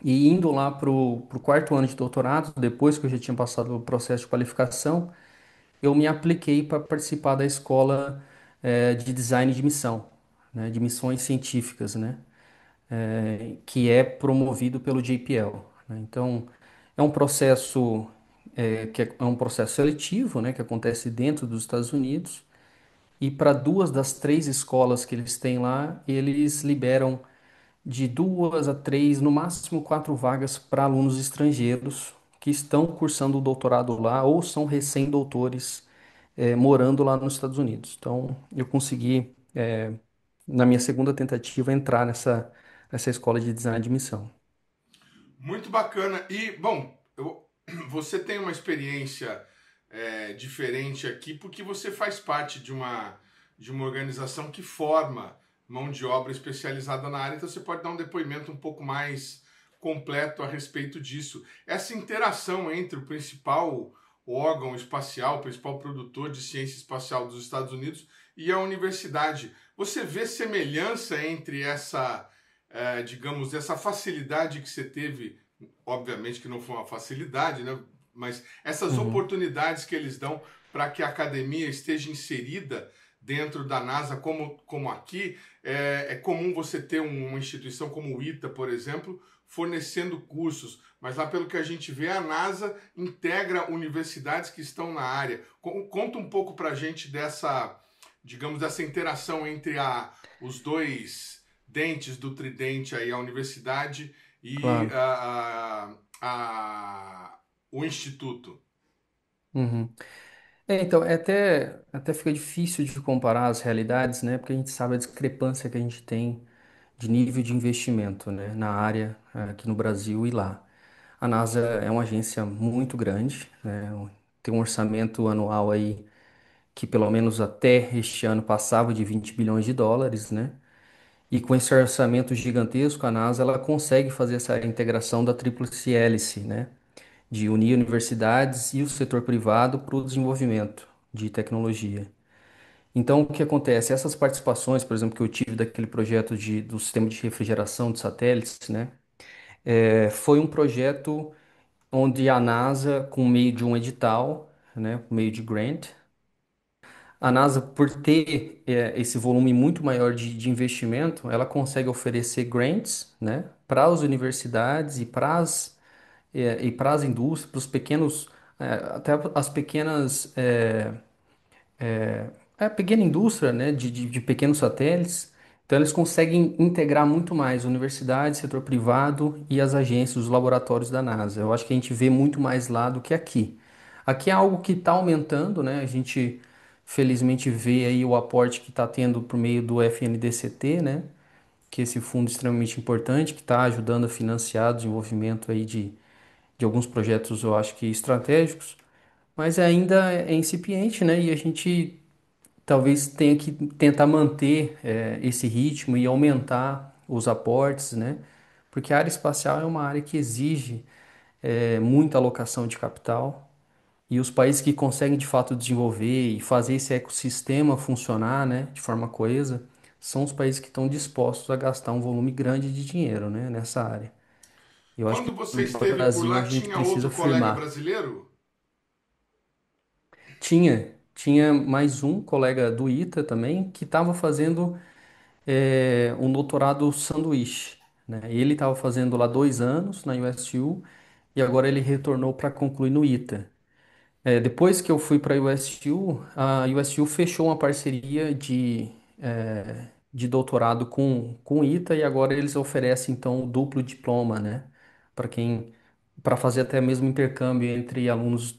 E indo lá para o 4º ano de doutorado, depois que eu já tinha passado pelo processo de qualificação, eu me apliquei para participar da escola de design de missão, né, de missões científicas, né, que é promovido pelo JPL, né. Então, é um processo que é um processo seletivo, né, que acontece dentro dos Estados Unidos, e para 2 das 3 escolas que eles têm lá, eles liberam de 2 a 3, no máximo 4 vagas para alunos estrangeiros que estão cursando o doutorado lá ou são recém-doutores morando lá nos Estados Unidos. Então, eu consegui, na minha segunda tentativa, entrar nessa escola de design de missão. Muito bacana. E, bom, você tem uma experiência diferente aqui porque você faz parte de uma organização que forma mão de obra especializada na área, então você pode dar um depoimento um pouco mais completo a respeito disso. Essa interação entre o principal órgão espacial, o principal produtor de ciência espacial dos Estados Unidos e a universidade, você vê semelhança entre essa, digamos, essa facilidade que você teve, obviamente que não foi uma facilidade, né? Mas essas oportunidades que eles dão para que a academia esteja inserida dentro da NASA, como aqui, é comum você ter uma instituição como o ITA, por exemplo, fornecendo cursos, mas lá pelo que a gente vê, a NASA integra universidades que estão na área. Conta um pouco para a gente dessa, digamos, dessa interação entre os dois dentes do tridente, aí, a universidade e Claro. o instituto. Uhum. Então, até fica difícil de comparar as realidades, né? Porque a gente sabe a discrepância que a gente tem de nível de investimento, né, na área aqui no Brasil e lá. A NASA é uma agência muito grande, né? Tem um orçamento anual aí que pelo menos até este ano passava de 20 bilhões de dólares, né? E com esse orçamento gigantesco, a NASA ela consegue fazer essa integração da tríplice hélice, né? De unir universidades e o setor privado para o desenvolvimento de tecnologia. Então, o que acontece? Essas participações, por exemplo, que eu tive daquele projeto do sistema de refrigeração de satélites, né? Foi um projeto onde a NASA, com meio de um edital, né, por meio de grant, a NASA, por ter esse volume muito maior de investimento, ela consegue oferecer grants, né, para as universidades e para as indústrias, para os pequenos, até as pequenas, a pequena indústria, né, de pequenos satélites. Então, eles conseguem integrar muito mais universidades, setor privado e as agências, os laboratórios da NASA. Eu acho que a gente vê muito mais lá do que aqui. Aqui é algo que está aumentando, né? A gente felizmente vê aí o aporte que está tendo por meio do FNDCT, né? Que é esse fundo extremamente importante que está ajudando a financiar o desenvolvimento aí de alguns projetos, eu acho que estratégicos, mas ainda é incipiente, né? E a gente talvez tenha que tentar manter esse ritmo e aumentar os aportes, né? Porque a área espacial é uma área que exige muita alocação de capital e os países que conseguem de fato desenvolver e fazer esse ecossistema funcionar, né, de forma coesa, são os países que estão dispostos a gastar um volume grande de dinheiro, né, nessa área. Eu acho que Quando você no esteve por Brasil a lá, gente tinha precisa outro colega firmar. brasileiro? Tinha mais um colega do ITA também que estava fazendo um doutorado sanduíche, né? Ele estava fazendo lá 2 anos na USU e agora ele retornou para concluir no ITA. Depois que eu fui para a USU fechou uma parceria de doutorado com o ITA e agora eles oferecem então o duplo diploma, né? Para fazer até mesmo intercâmbio entre alunos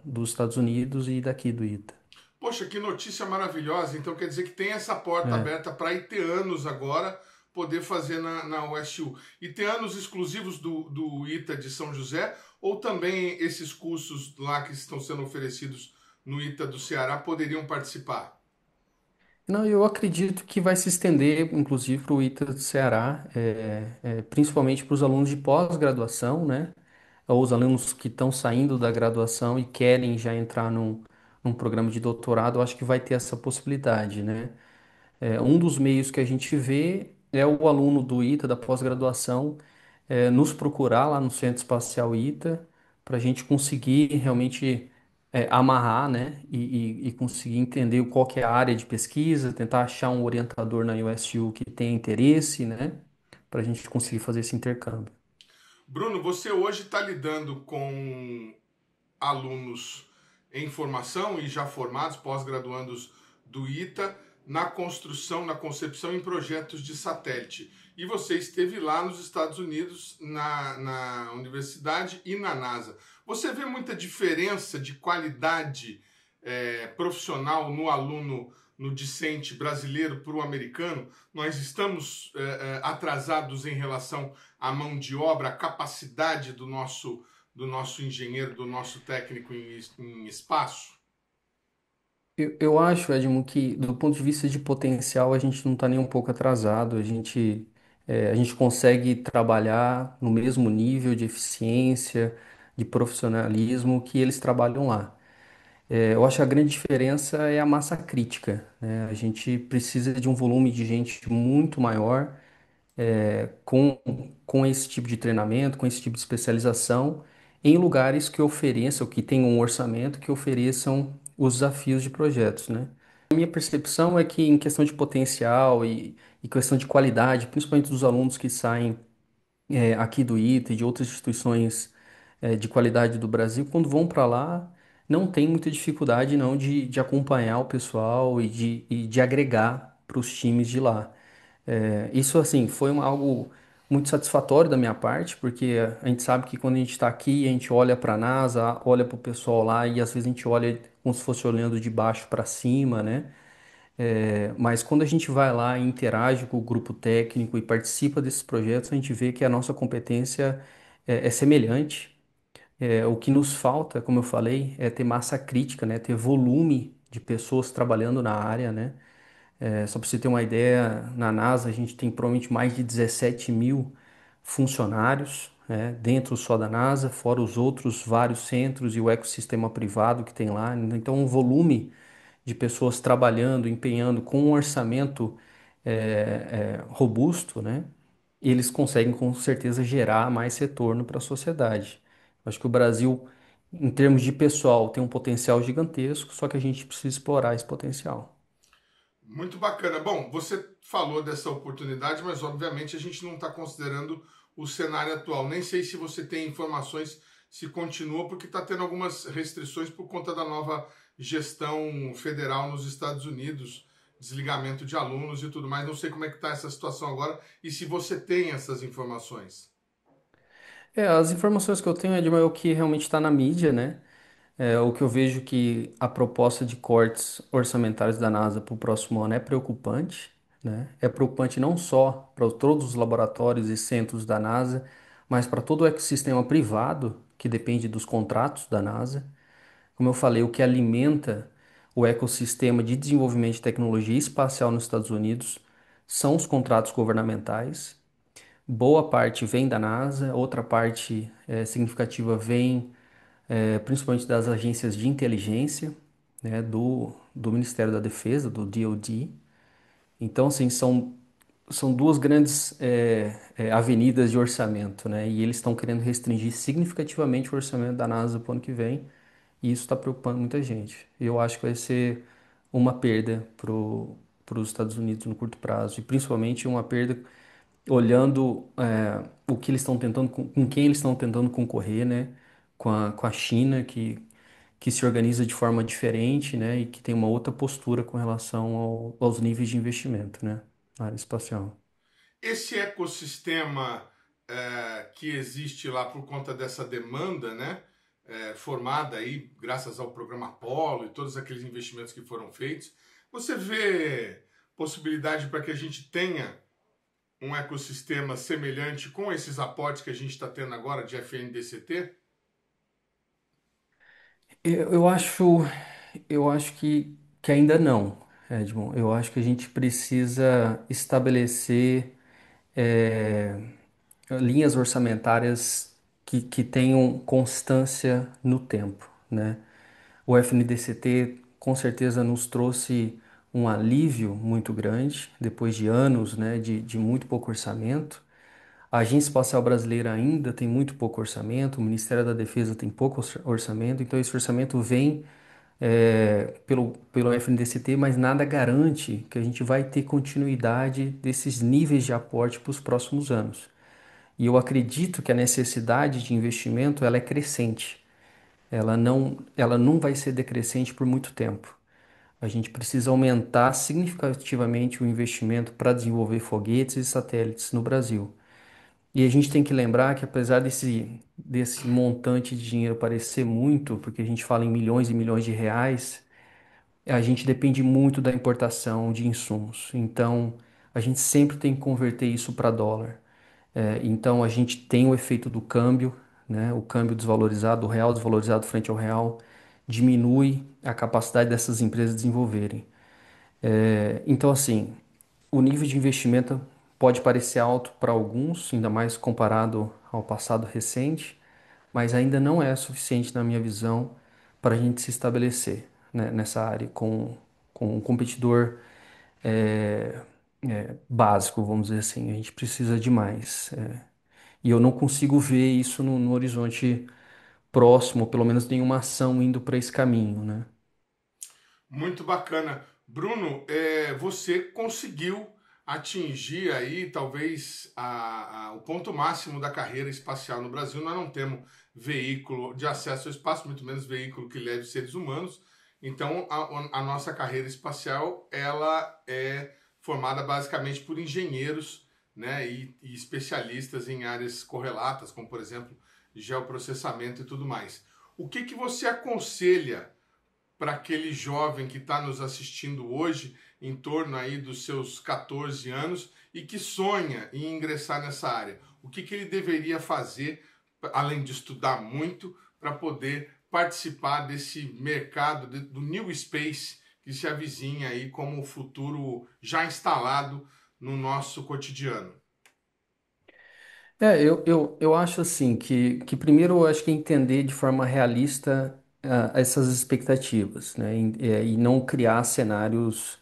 dos Estados Unidos e daqui do ITA. Poxa, que notícia maravilhosa. Então quer dizer que tem essa porta aberta para iteanos agora poder fazer na USU. Iteanos exclusivos do ITA de São José ou também esses cursos lá que estão sendo oferecidos no ITA do Ceará poderiam participar? Não, eu acredito que vai se estender, inclusive, para o ITA do Ceará, principalmente para os alunos de pós-graduação, né? Ou os alunos que estão saindo da graduação e querem já entrar num programa de doutorado, eu acho que vai ter essa possibilidade, né? Um dos meios que a gente vê é o aluno do ITA, da pós-graduação, nos procurar lá no Centro Espacial ITA, para a gente conseguir realmente amarrar, né, e conseguir entender qual que é a área de pesquisa, tentar achar um orientador na USU que tenha interesse, né, para a gente conseguir fazer esse intercâmbio. Bruno, você hoje está lidando com alunos em formação e já formados, pós-graduandos do ITA, na construção, na concepção em projetos de satélite. E você esteve lá nos Estados Unidos, na universidade e na NASA. Você vê muita diferença de qualidade profissional no aluno, no discente brasileiro para o americano? Nós estamos atrasados em relação à mão de obra, à capacidade do nosso engenheiro, do nosso técnico em espaço? Eu acho, Edmo, que do ponto de vista de potencial a gente não está nem um pouco atrasado. A gente consegue trabalhar no mesmo nível de eficiência, de profissionalismo que eles trabalham lá. Eu acho que a grande diferença é a massa crítica, né? A gente precisa de um volume de gente muito maior, com esse tipo de treinamento, com esse tipo de especialização, em lugares que ofereçam, que tenham um orçamento, que ofereçam os desafios de projetos, né? A minha percepção é que em questão de potencial e questão de qualidade, principalmente dos alunos que saem aqui do ITA e de outras instituições de qualidade do Brasil, quando vão para lá, não tem muita dificuldade não de acompanhar o pessoal e de agregar para os times de lá. Isso, assim, foi algo muito satisfatório da minha parte, porque a gente sabe que quando a gente está aqui, a gente olha para a NASA, olha para o pessoal lá e às vezes a gente olha como se fosse olhando de baixo para cima, né? Mas quando a gente vai lá e interage com o grupo técnico e participa desses projetos, a gente vê que a nossa competência é semelhante. O que nos falta, como eu falei, é ter massa crítica, né? Ter volume de pessoas trabalhando na área, né? Só para você ter uma ideia, na NASA a gente tem provavelmente mais de 17 mil funcionários, né, dentro só da NASA, fora os outros vários centros e o ecossistema privado que tem lá. Então, um volume de pessoas trabalhando, empenhando com um orçamento robusto, né, eles conseguem com certeza gerar mais retorno para a sociedade. Acho que o Brasil, em termos de pessoal, tem um potencial gigantesco, só que a gente precisa explorar esse potencial. Muito bacana. Bom, você falou dessa oportunidade, mas obviamente a gente não está considerando o cenário atual. Nem sei se você tem informações se continua, porque está tendo algumas restrições por conta da nova gestão federal nos Estados Unidos, desligamento de alunos e tudo mais. Não sei como é que está essa situação agora e se você tem essas informações. As informações que eu tenho, Edmar, é o que realmente está na mídia, né? O que eu vejo que a proposta de cortes orçamentários da NASA para o próximo ano é preocupante, né? É preocupante não só para todos os laboratórios e centros da NASA, mas para todo o ecossistema privado que depende dos contratos da NASA. Como eu falei, o que alimenta o ecossistema de desenvolvimento de tecnologia espacial nos Estados Unidos são os contratos governamentais. Boa parte vem da NASA, outra parte significativa vem principalmente das agências de inteligência, né, do Ministério da Defesa, do DoD. Então, assim, são duas grandes avenidas de orçamento, né, e eles estão querendo restringir significativamente o orçamento da NASA para o ano que vem, e isso está preocupando muita gente. Eu acho que vai ser uma perda para os Estados Unidos no curto prazo, e principalmente uma perda olhando o que eles estão tentando, com quem eles estão tentando concorrer, né? Com a China, que se organiza de forma diferente, né? E que tem uma outra postura com relação aos níveis de investimento, né? Na área espacial. Esse ecossistema que existe lá por conta dessa demanda, né? Formada aí graças ao programa Apollo e todos aqueles investimentos que foram feitos, você vê possibilidade para que a gente tenha um ecossistema semelhante com esses aportes que a gente está tendo agora de FNDCT? Eu acho que ainda não, Edmond. Eu acho que a gente precisa estabelecer é, linhas orçamentárias que tenham constância no tempo, né? O FNDCT com certeza nos trouxe um alívio muito grande, depois de anos, né, de muito pouco orçamento. A Agência Espacial Brasileira ainda tem muito pouco orçamento, o Ministério da Defesa tem pouco orçamento, então esse orçamento vem pelo FNDCT, mas nada garante que a gente vai ter continuidade desses níveis de aporte para os próximos anos. E eu acredito que a necessidade de investimento ela é crescente. Ela não vai ser decrescente por muito tempo. A gente precisa aumentar significativamente o investimento para desenvolver foguetes e satélites no Brasil. E a gente tem que lembrar que apesar desse montante de dinheiro parecer muito, porque a gente fala em milhões e milhões de reais, a gente depende muito da importação de insumos. Então, a gente sempre tem que converter isso para dólar. Então, a gente tem o efeito do câmbio, né? O câmbio desvalorizado, o real desvalorizado frente ao real, diminui a capacidade dessas empresas desenvolverem. Então, assim, o nível de investimento pode parecer alto para alguns, ainda mais comparado ao passado recente, mas ainda não é suficiente, na minha visão, para a gente se estabelecer, né, nessa área com um competidor é, básico, vamos dizer assim. A gente precisa de mais. E eu não consigo ver isso no horizonte próximo, pelo menos nenhuma ação indo para esse caminho, né? Muito bacana. Bruno, você conseguiu atingir aí talvez o ponto máximo da carreira espacial no Brasil. Nós não temos veículo de acesso ao espaço, muito menos veículo que leve seres humanos. Então, a nossa carreira espacial ela é formada basicamente por engenheiros, né, e especialistas em áreas correlatas, como, por exemplo, geoprocessamento e tudo mais. O que você aconselha para aquele jovem que está nos assistindo hoje, em torno aí dos seus 14 anos, e que sonha em ingressar nessa área? O que ele deveria fazer, além de estudar muito, para poder participar desse mercado do New Space que se avizinha aí como o futuro já instalado no nosso cotidiano? Eu acho assim que primeiro eu acho que é entender de forma realista essas expectativas, né? E não criar cenários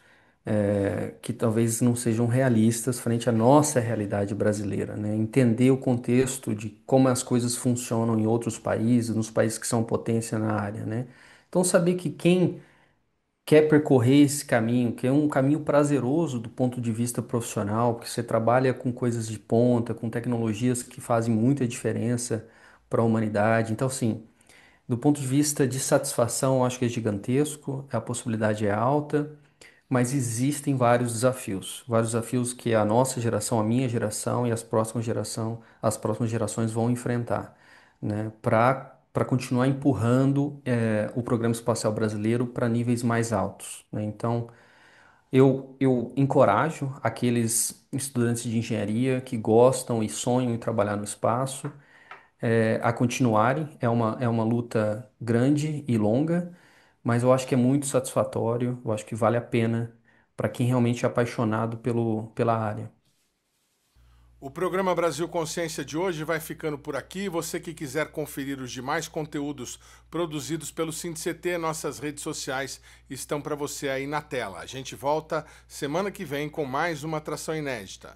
que talvez não sejam realistas frente à nossa realidade brasileira, né? Entender o contexto de como as coisas funcionam em outros países, nos países que são potência na área, né? Então saber que quem quer percorrer esse caminho, que é um caminho prazeroso do ponto de vista profissional, porque você trabalha com coisas de ponta, com tecnologias que fazem muita diferença para a humanidade. Então, assim, do ponto de vista de satisfação, eu acho que é gigantesco, a possibilidade é alta, mas existem vários desafios que a nossa geração, a minha geração e as próximas gerações vão enfrentar, né, para continuar empurrando o programa espacial brasileiro para níveis mais altos, né? Então, eu encorajo aqueles estudantes de engenharia que gostam e sonham em trabalhar no espaço a continuarem. É uma luta grande e longa, mas eu acho que é muito satisfatório, eu acho que vale a pena para quem realmente é apaixonado pela área. O programa Brasil Consciência de hoje vai ficando por aqui. Você que quiser conferir os demais conteúdos produzidos pelo SINDCT, nossas redes sociais estão para você aí na tela. A gente volta semana que vem com mais uma atração inédita.